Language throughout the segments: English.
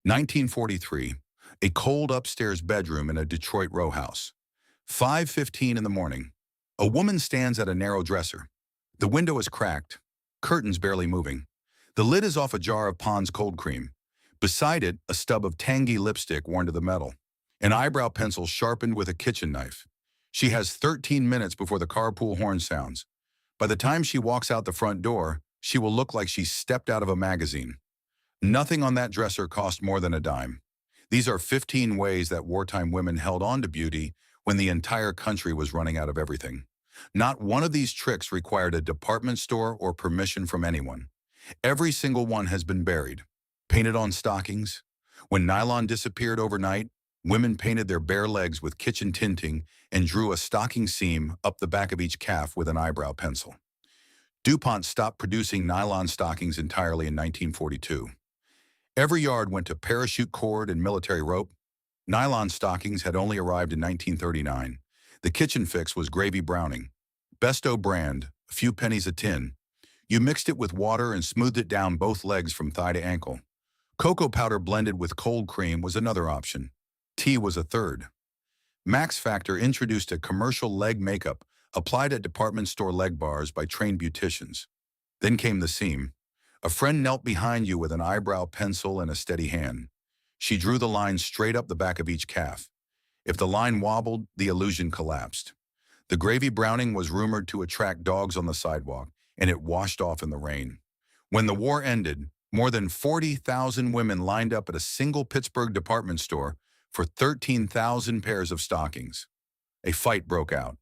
1943, a cold upstairs bedroom in a Detroit row house. 5:15 in the morning. A woman stands at a narrow dresser. The window is cracked, curtains barely moving. The lid is off a jar of Pond's cold cream. Beside it, a stub of tangy lipstick worn to the metal. An eyebrow pencil sharpened with a kitchen knife. She has 13 minutes before the carpool horn sounds. By the time she walks out the front door, she will look like she stepped out of a magazine. Nothing on that dresser cost more than a dime. These are 15 ways that wartime women held on to beauty when the entire country was running out of everything. Not one of these tricks required a department store or permission from anyone. Every single one has been buried. Painted on stockings. When nylon disappeared overnight, women painted their bare legs with kitchen tinting and drew a stocking seam up the back of each calf with an eyebrow pencil. DuPont stopped producing nylon stockings entirely in 1942. Every yard went to parachute cord and military rope. Nylon stockings had only arrived in 1939. The kitchen fix was gravy browning. Besto brand, a few pennies a tin. You mixed it with water and smoothed it down both legs from thigh to ankle. Cocoa powder blended with cold cream was another option. Tea was a third. Max Factor introduced a commercial leg makeup applied at department store leg bars by trained beauticians. Then came the seam. A friend knelt behind you with an eyebrow pencil and a steady hand. She drew the line straight up the back of each calf. If the line wobbled, the illusion collapsed. The gravy browning was rumored to attract dogs on the sidewalk, and it washed off in the rain. When the war ended, more than 40,000 women lined up at a single Pittsburgh department store for 13,000 pairs of stockings. A fight broke out.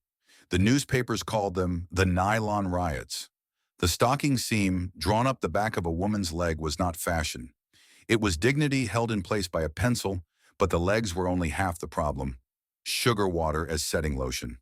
The newspapers called them the nylon riots. The stocking seam drawn up the back of a woman's leg was not fashion. It was dignity held in place by a pencil, but the legs were only half the problem. Sugar water as setting lotion.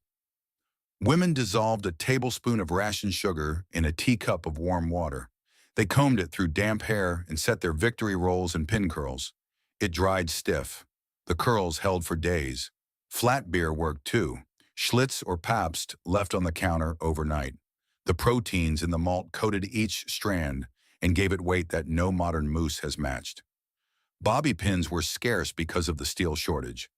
Women dissolved a tablespoon of ration sugar in a teacup of warm water. They combed it through damp hair and set their victory rolls and pin curls. It dried stiff. The curls held for days. Flat beer worked too. Schlitz or Pabst left on the counter overnight. The proteins in the malt coated each strand and gave it weight that no modern mousse has matched. Bobby pins were scarce because of the steel shortage.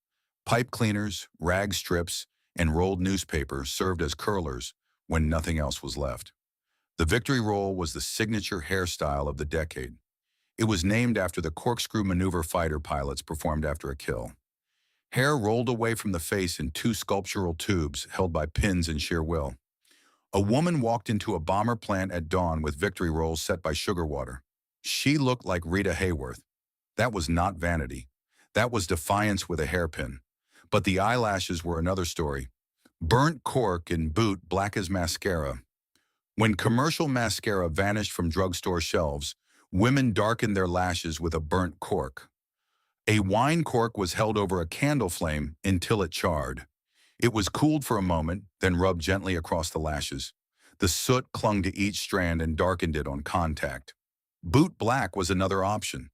Pipe cleaners, rag strips, and rolled newspaper served as curlers when nothing else was left. The victory roll was the signature hairstyle of the decade. It was named after the corkscrew maneuver fighter pilots performed after a kill. Hair rolled away from the face in two sculptural tubes held by pins and sheer will. A woman walked into a bomber plant at dawn with victory rolls set by sugar water. She looked like Rita Hayworth. That was not vanity. That was defiance with a hairpin. But the eyelashes were another story. Burnt cork and boot black as mascara. When commercial mascara vanished from drugstore shelves, women darkened their lashes with a burnt cork. A wine cork was held over a candle flame until it charred. It was cooled for a moment, then rubbed gently across the lashes. The soot clung to each strand and darkened it on contact. Boot black was another option.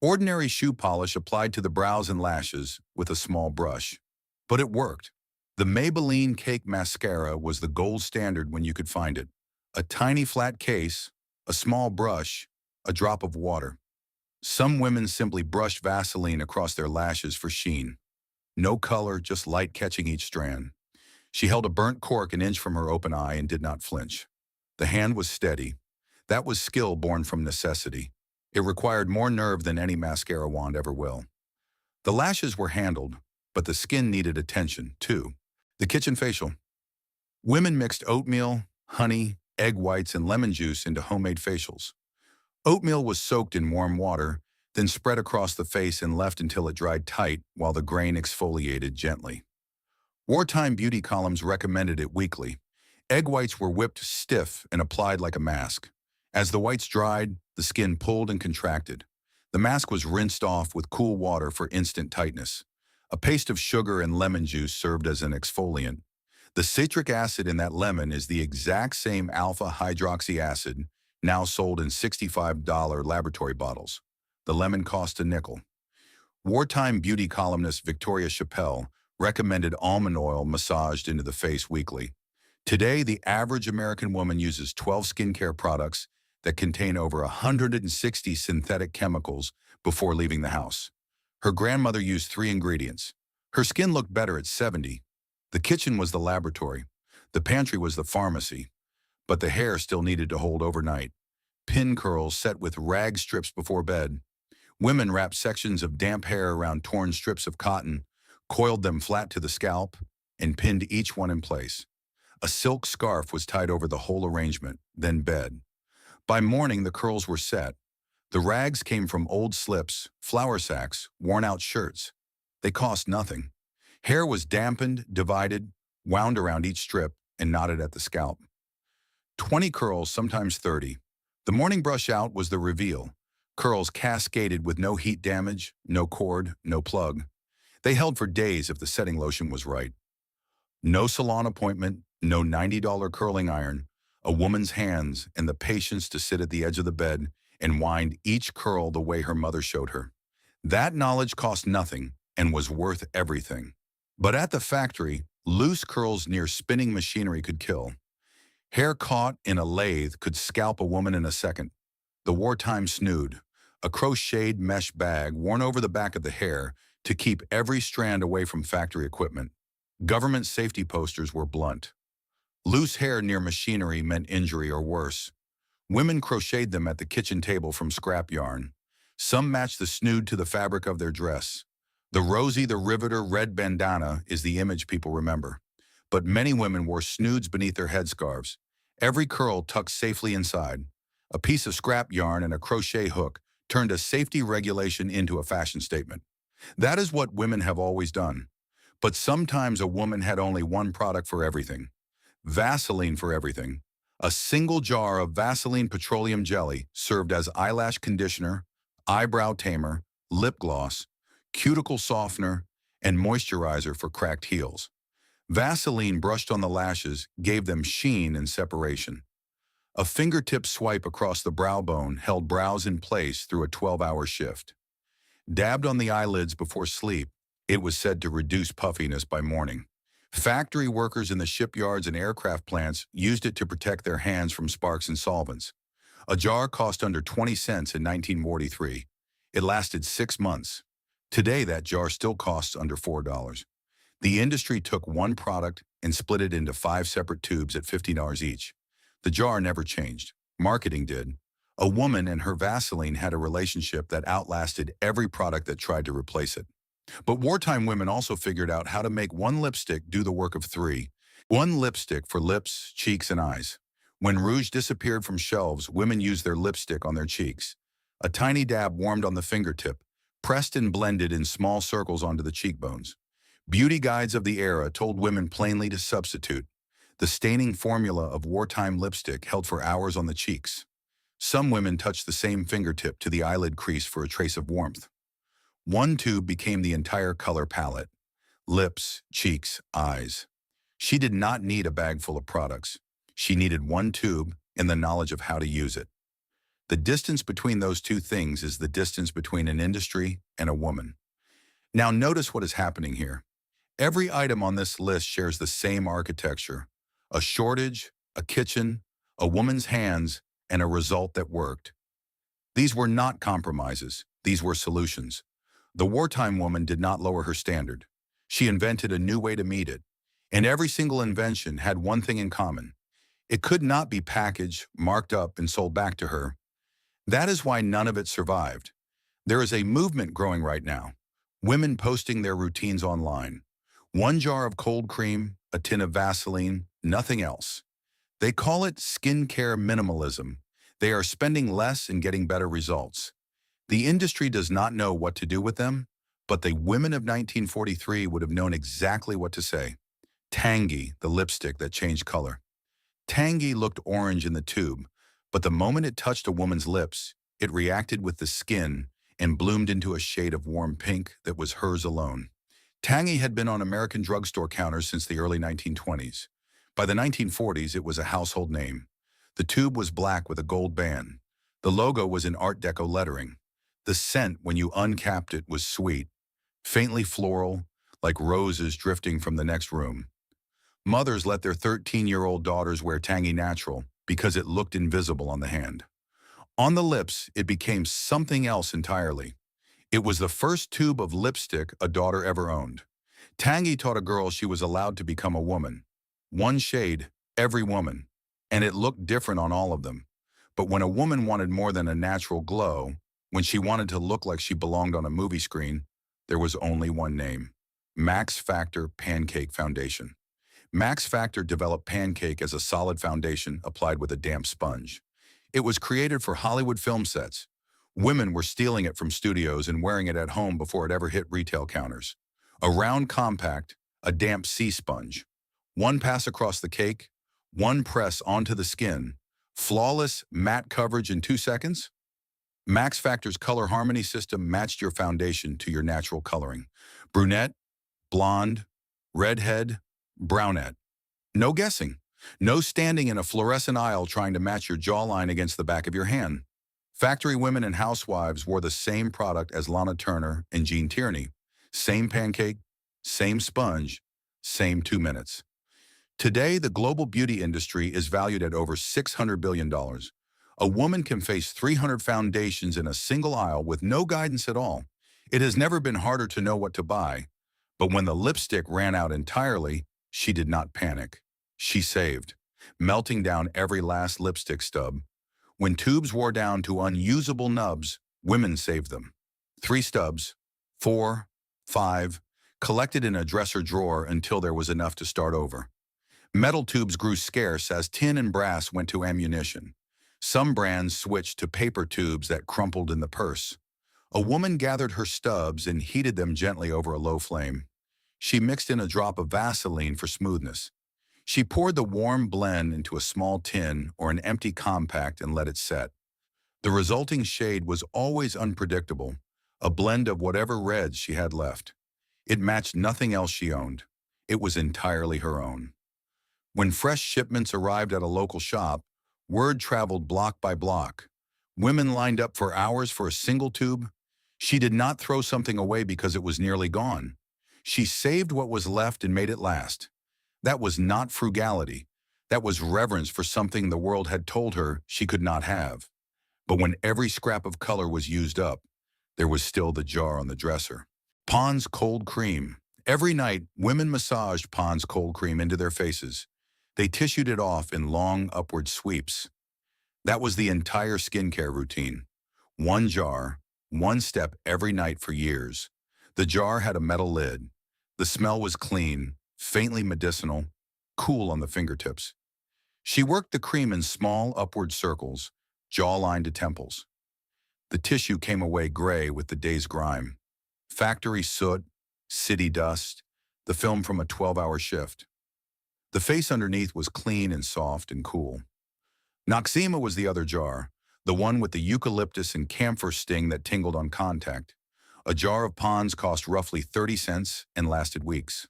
Ordinary shoe polish applied to the brows and lashes with a small brush. But it worked. The Maybelline Cake Mascara was the gold standard when you could find it. A tiny flat case, a small brush, a drop of water. Some women simply brushed Vaseline across their lashes for sheen. No color, just light catching each strand. She held a burnt cork an inch from her open eye and did not flinch. The hand was steady. That was skill born from necessity. It required more nerve than any mascara wand ever will. The lashes were handled, but the skin needed attention, too. The kitchen facial. Women mixed oatmeal, honey, egg whites, and lemon juice into homemade facials. Oatmeal was soaked in warm water, then spread across the face and left until it dried tight while the grain exfoliated gently. Wartime beauty columns recommended it weekly. Egg whites were whipped stiff and applied like a mask. As the whites dried, the skin pulled and contracted. The mask was rinsed off with cool water for instant tightness. A paste of sugar and lemon juice served as an exfoliant. The citric acid in that lemon is the exact same alpha hydroxy acid now sold in $65 laboratory bottles. The lemon cost a nickel. Wartime beauty columnist Victoria Chappelle recommended almond oil massaged into the face weekly. Today, the average American woman uses 12 skincare products that contain over 160 synthetic chemicals before leaving the house. Her grandmother used 3 ingredients. Her skin looked better at 70. The kitchen was the laboratory. The pantry was the pharmacy. But the hair still needed to hold overnight. Pin curls set with rag strips before bed. Women wrapped sections of damp hair around torn strips of cotton, coiled them flat to the scalp, and pinned each one in place. A silk scarf was tied over the whole arrangement, then bed. By morning, the curls were set. The rags came from old slips, flour sacks, worn-out shirts. They cost nothing. Hair was dampened, divided, wound around each strip, and knotted at the scalp. 20 curls, sometimes 30. The morning brush out was the reveal. Curls cascaded with no heat damage, no cord, no plug. They held for days if the setting lotion was right. No salon appointment, no $90 curling iron, a woman's hands and the patience to sit at the edge of the bed and wind each curl the way her mother showed her. That knowledge cost nothing and was worth everything. But at the factory, loose curls near spinning machinery could kill. Hair caught in a lathe could scalp a woman in a second. The wartime snood, a crocheted mesh bag worn over the back of the hair to keep every strand away from factory equipment. Government safety posters were blunt. Loose hair near machinery meant injury or worse. Women crocheted them at the kitchen table from scrap yarn. Some matched the snood to the fabric of their dress. The Rosie the Riveter red bandana is the image people remember. But many women wore snoods beneath their headscarves, every curl tucked safely inside. A piece of scrap yarn and a crochet hook turned a safety regulation into a fashion statement. That is what women have always done. But sometimes a woman had only one product for everything. Vaseline for everything. A single jar of Vaseline petroleum jelly served as eyelash conditioner, eyebrow tamer, lip gloss, cuticle softener, and moisturizer for cracked heels. Vaseline brushed on the lashes gave them sheen and separation. A fingertip swipe across the brow bone held brows in place through a 12-hour shift. Dabbed on the eyelids before sleep, it was said to reduce puffiness by morning. Factory workers in the shipyards and aircraft plants used it to protect their hands from sparks and solvents. A jar cost under 20 cents in 1943. It lasted 6 months. Today, that jar still costs under $4. The industry took one product and split it into 5 separate tubes at $50 each. The jar never changed. Marketing did. A woman and her Vaseline had a relationship that outlasted every product that tried to replace it. But wartime women also figured out how to make one lipstick do the work of 3. One lipstick for lips, cheeks, and eyes. When rouge disappeared from shelves, women used their lipstick on their cheeks. A tiny dab warmed on the fingertip, pressed and blended in small circles onto the cheekbones. Beauty guides of the era told women plainly to substitute. The staining formula of wartime lipstick held for hours on the cheeks. Some women touched the same fingertip to the eyelid crease for a trace of warmth. One tube became the entire color palette. Lips, cheeks, eyes. She did not need a bag full of products. She needed one tube and the knowledge of how to use it. The distance between those two things is the distance between an industry and a woman. Now notice what is happening here. Every item on this list shares the same architecture. A shortage, a kitchen, a woman's hands, and a result that worked. These were not compromises. These were solutions. The wartime woman did not lower her standard. She invented a new way to meet it. And every single invention had one thing in common. It could not be packaged, marked up, and sold back to her. That is why none of it survived. There is a movement growing right now. Women posting their routines online. One jar of cold cream, a tin of Vaseline, nothing else. They call it skincare minimalism. They are spending less and getting better results. The industry does not know what to do with them, but the women of 1943 would have known exactly what to say. Tangy, the lipstick that changed color. Tangy looked orange in the tube, but the moment it touched a woman's lips, it reacted with the skin and bloomed into a shade of warm pink that was hers alone. Tangy had been on American drugstore counters since the early 1920s. By the 1940s, it was a household name. The tube was black with a gold band. The logo was in Art Deco lettering. The scent, when you uncapped it, was sweet, faintly floral, like roses drifting from the next room. Mothers let their 13-year-old daughters wear Tangy Natural because it looked invisible on the hand. On the lips, it became something else entirely. It was the first tube of lipstick a daughter ever owned. Tangy taught a girl she was allowed to become a woman. One shade, every woman. And it looked different on all of them. But when a woman wanted more than a natural glow, when she wanted to look like she belonged on a movie screen, there was only one name: Max Factor Pancake Foundation. Max Factor developed Pancake as a solid foundation applied with a damp sponge. It was created for Hollywood film sets. Women were stealing it from studios and wearing it at home before it ever hit retail counters. A round compact, a damp sea sponge. One pass across the cake, one press onto the skin. Flawless, matte coverage in 2 seconds? Max Factor's color harmony system matched your foundation to your natural coloring. Brunette, blonde, redhead, brownette. No guessing. No standing in a fluorescent aisle trying to match your jawline against the back of your hand. Factory women and housewives wore the same product as Lana Turner and Jean Tierney. Same pancake, same sponge, same 2 minutes. Today, the global beauty industry is valued at over $600 billion. A woman can face 300 foundations in a single aisle with no guidance at all. It has never been harder to know what to buy. But when the lipstick ran out entirely, she did not panic. She saved, melting down every last lipstick stub. When tubes wore down to unusable nubs, women saved them. 3 stubs, 4, 5, collected in a dresser drawer until there was enough to start over. Metal tubes grew scarce as tin and brass went to ammunition. Some brands switched to paper tubes that crumpled in the purse. A woman gathered her stubs and heated them gently over a low flame. She mixed in a drop of Vaseline for smoothness. She poured the warm blend into a small tin or an empty compact and let it set. The resulting shade was always unpredictable, a blend of whatever reds she had left. It matched nothing else she owned. It was entirely her own. When fresh shipments arrived at a local shop, word traveled block by block. Women lined up for hours for a single tube. She did not throw something away because it was nearly gone. She saved what was left and made it last. That was not frugality. That was reverence for something the world had told her she could not have. But when every scrap of color was used up, there was still the jar on the dresser. Pond's cold cream. Every night, women massaged Pond's cold cream into their faces. They tissued it off in long upward sweeps. That was the entire skincare routine. One jar, one step every night for years. The jar had a metal lid. The smell was clean, faintly medicinal, cool on the fingertips. She worked the cream in small upward circles, jawline to temples. The tissue came away gray with the day's grime. Factory soot, city dust, the film from a 12-hour shift. The face underneath was clean and soft and cool. Noxema was the other jar, the one with the eucalyptus and camphor sting that tingled on contact. A jar of Pond's cost roughly 30 cents and lasted weeks.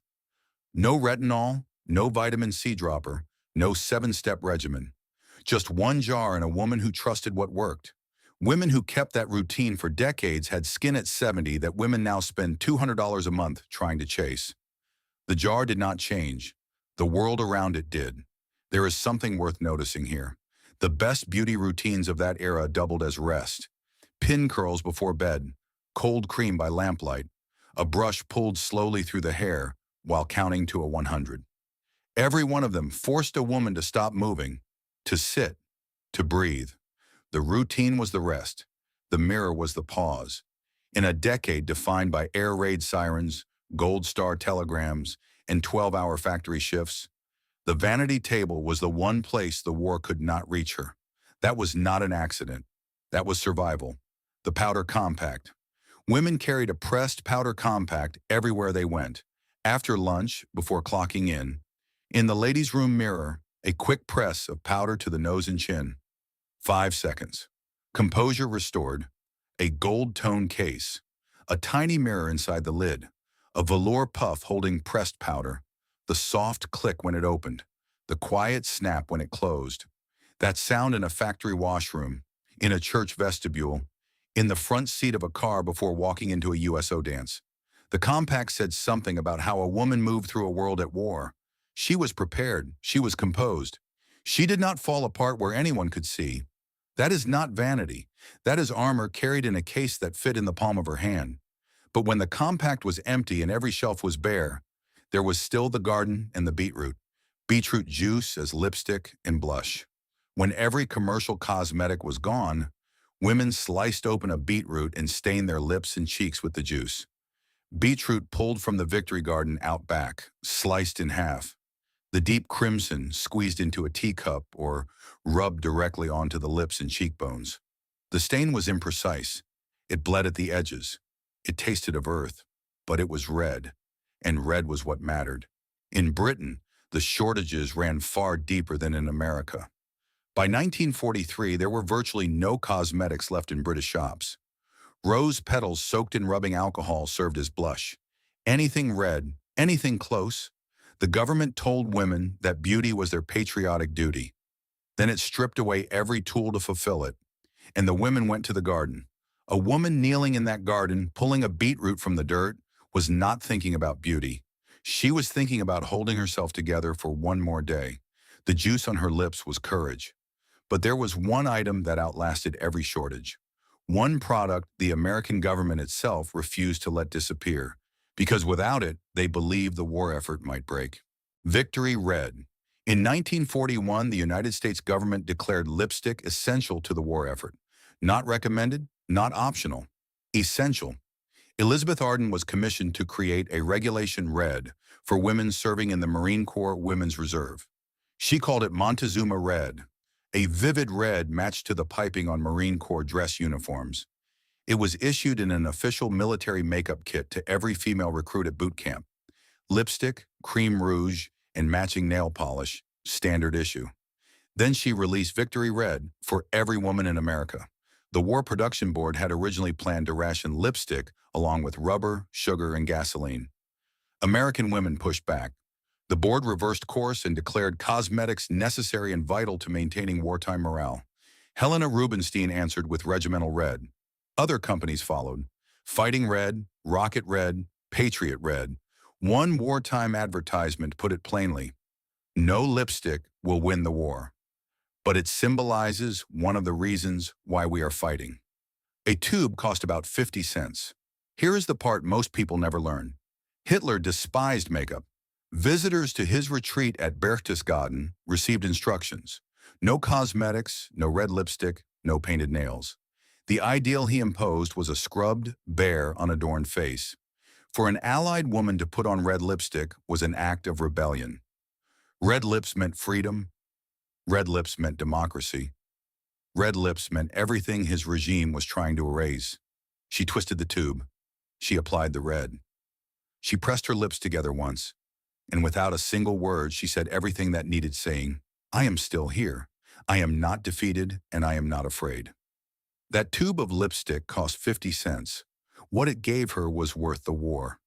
No retinol, no vitamin C dropper, no 7-step regimen. Just one jar and a woman who trusted what worked. Women who kept that routine for decades had skin at 70 that women now spend $200 a month trying to chase. The jar did not change. The world around it did. There is something worth noticing here. The best beauty routines of that era doubled as rest. Pin curls before bed, cold cream by lamplight, a brush pulled slowly through the hair while counting to a 100. Every one of them forced a woman to stop moving, to sit, to breathe. The routine was the rest. The mirror was the pause. In a decade defined by air raid sirens, gold star telegrams, and 12-hour factory shifts, the vanity table was the one place the war could not reach her. That was not an accident. That was survival. The powder compact. Women carried a pressed powder compact everywhere they went. After lunch, before clocking in. In the ladies' room mirror, a quick press of powder to the nose and chin. 5 seconds. Composure restored. A gold-toned case. A tiny mirror inside the lid. A velour puff holding pressed powder. The soft click when it opened. The quiet snap when it closed. That sound in a factory washroom, in a church vestibule, in the front seat of a car before walking into a USO dance. The compact said something about how a woman moved through a world at war. She was prepared. She was composed. She did not fall apart where anyone could see. That is not vanity. That is armor carried in a case that fit in the palm of her hand. But when the compact was empty and every shelf was bare, there was still the garden and the beetroot juice as lipstick and blush. When every commercial cosmetic was gone, women sliced open a beetroot and stained their lips and cheeks with the juice. Beetroot pulled from the victory garden out back, sliced in half. The deep crimson squeezed into a teacup or rubbed directly onto the lips and cheekbones. The stain was imprecise. It bled at the edges. It tasted of earth, but it was red, and red was what mattered. In Britain, the shortages ran far deeper than in America. By 1943, there were virtually no cosmetics left in British shops. Rose petals soaked in rubbing alcohol served as blush. Anything red, anything close. The government told women that beauty was their patriotic duty. Then it stripped away every tool to fulfill it, and the women went to the garden. A woman kneeling in that garden, pulling a beetroot from the dirt, was not thinking about beauty. She was thinking about holding herself together for one more day. The juice on her lips was courage. But there was one item that outlasted every shortage. One product the American government itself refused to let disappear, because without it, they believed the war effort might break. Victory Red. In 1941, the United States government declared lipstick essential to the war effort. Not recommended, not optional. Essential. Elizabeth Arden was commissioned to create a Regulation Red for women serving in the Marine Corps Women's Reserve. She called it Montezuma Red, a vivid red matched to the piping on Marine Corps dress uniforms. It was issued in an official military makeup kit to every female recruit at boot camp. Lipstick, cream rouge, and matching nail polish, standard issue. Then she released Victory Red for every woman in America. The War Production Board had originally planned to ration lipstick along with rubber, sugar, and gasoline. American women pushed back. The board reversed course and declared cosmetics necessary and vital to maintaining wartime morale. Helena Rubinstein answered with Regimental Red. Other companies followed. Fighting Red, Rocket Red, Patriot Red. One wartime advertisement put it plainly: no lipstick will win the war, but it symbolizes one of the reasons why we are fighting. A tube cost about 50 cents. Here is the part most people never learn. Hitler despised makeup. Visitors to his retreat at Berchtesgaden received instructions: no cosmetics, no red lipstick, no painted nails. The ideal he imposed was a scrubbed, bare, unadorned face. For an Allied woman to put on red lipstick was an act of rebellion. Red lips meant freedom. Red lips meant democracy. Red lips meant everything his regime was trying to erase. She twisted the tube. She applied the red. She pressed her lips together once, and without a single word, she said everything that needed saying: I am still here. I am not defeated, and I am not afraid. That tube of lipstick cost 50 cents. What it gave her was worth the war.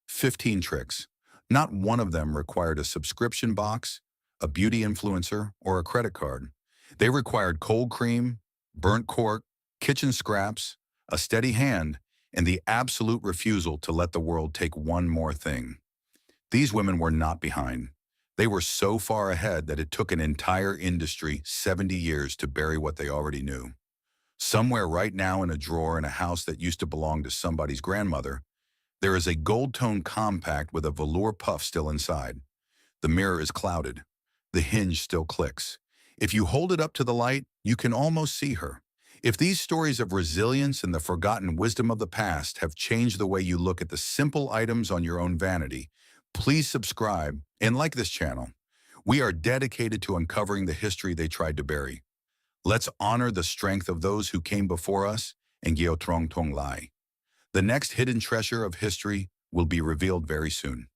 15 tricks. Not one of them required a subscription box, a beauty influencer, or a credit card. They required cold cream, burnt cork, kitchen scraps, a steady hand, and the absolute refusal to let the world take one more thing. These women were not behind. They were so far ahead that it took an entire industry 70 years to bury what they already knew. Somewhere right now in a drawer in a house that used to belong to somebody's grandmother, there is a gold-toned compact with a velour puff still inside. The mirror is clouded. The hinge still clicks. If you hold it up to the light, you can almost see her. If these stories of resilience and the forgotten wisdom of the past have changed the way you look at the simple items on your own vanity, please subscribe and like this channel. We are dedicated to uncovering the history they tried to bury. Let's honor the strength of those who came before us and Gyeotrong Tong Lai. The next hidden treasure of history will be revealed very soon.